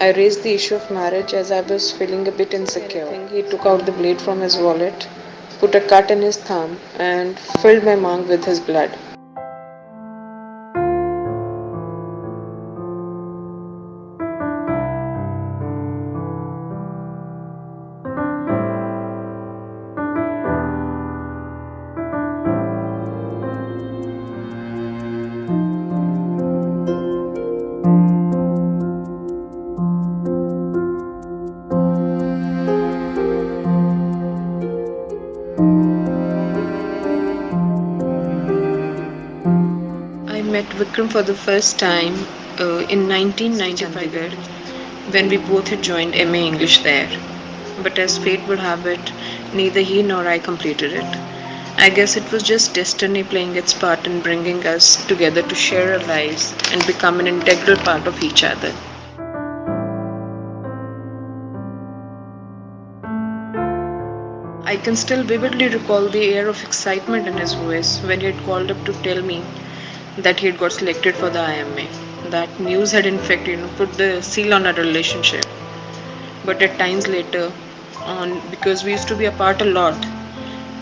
I raised the issue of marriage as I was feeling a bit insecure. He took out the blade from his wallet, put a cut in his thumb, and filled my mouth with his blood. I met Vikram for the first time in 1995 when we both had joined MA English there. But as fate would have it, neither he nor I completed it. I guess it was just destiny playing its part in bringing us together to share our lives and become an integral part of each other. I can still vividly recall the air of excitement in his voice when he had called up to tell me that he had got selected for the IMA. That news had in fact, put the seal on our relationship. But at times later on, because we used to be apart a lot,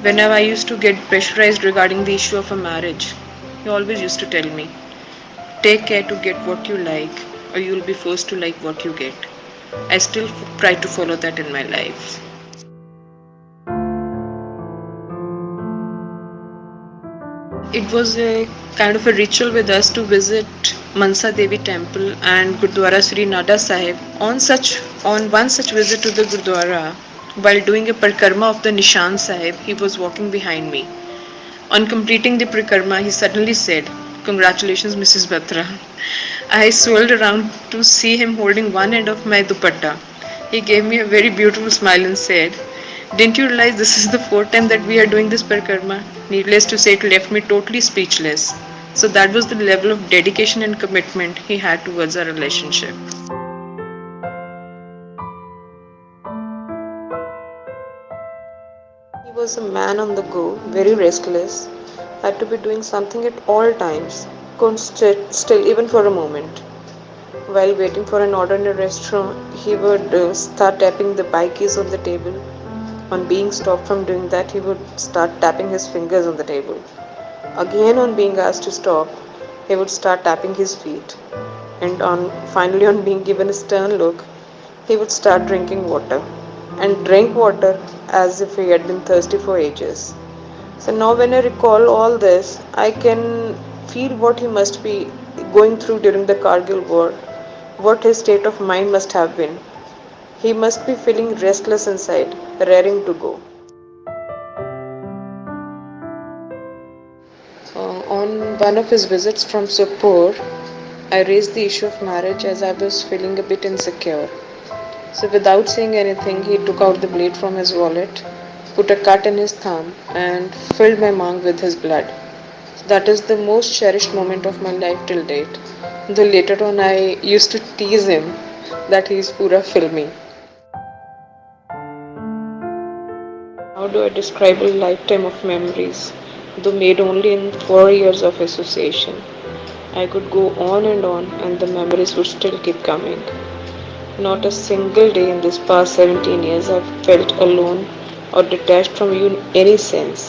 whenever I used to get pressurized regarding the issue of a marriage, he always used to tell me, take care to get what you like, or you'll be forced to like what you get. I still try to follow that in my life. It was a kind of a ritual with us to visit Mansa Devi temple and Gurdwara Sri Nada Sahib. On one such visit to the Gurdwara, while doing a parikrama of the Nishan Sahib, he was walking behind me. On completing the parikrama, he suddenly said, "Congratulations, Mrs. Batra." I swirled around to see him holding one end of my dupatta. He gave me a very beautiful smile and said, "Didn't you realize this is the fourth time that we are doing this parikrama?" Needless to say, it left me totally speechless. So that was the level of dedication and commitment he had towards our relationship. He was a man on the go, very restless, had to be doing something at all times, couldn't sit still even for a moment. While waiting for an order in a restaurant, he would start tapping the bike keys on the table. On being stopped from doing that, he would start tapping his fingers on the table. Again, on being asked to stop, he would start tapping his feet. And finally, on being given a stern look, he would start drinking water and drink water as if he had been thirsty for ages. So now, when I recall all this, I can feel what he must be going through during the Kargil war, what his state of mind must have been. He must be feeling restless inside, raring to go. On one of his visits from Sopor, I raised the issue of marriage as I was feeling a bit insecure. So, without saying anything, he took out the blade from his wallet, put a cut in his thumb, and filled my mouth with his blood. That is the most cherished moment of my life till date. Though later on I used to tease him that he is pura filmy. How do I describe a lifetime of memories, though made only in 4 years of association? I could go on, and the memories would still keep coming. Not a single day in this past 17 years I've felt alone or detached from you in any sense.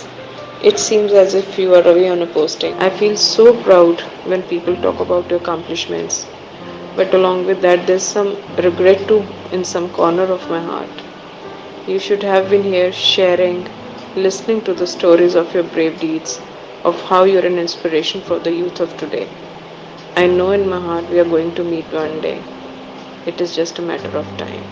It seems as if you are away on a posting. I feel so proud when people talk about your accomplishments, but along with that, there's some regret too in some corner of my heart. You should have been here sharing, listening to the stories of your brave deeds, of how you're an inspiration for the youth of today. I know in my heart we are going to meet one day. It is just a matter of time.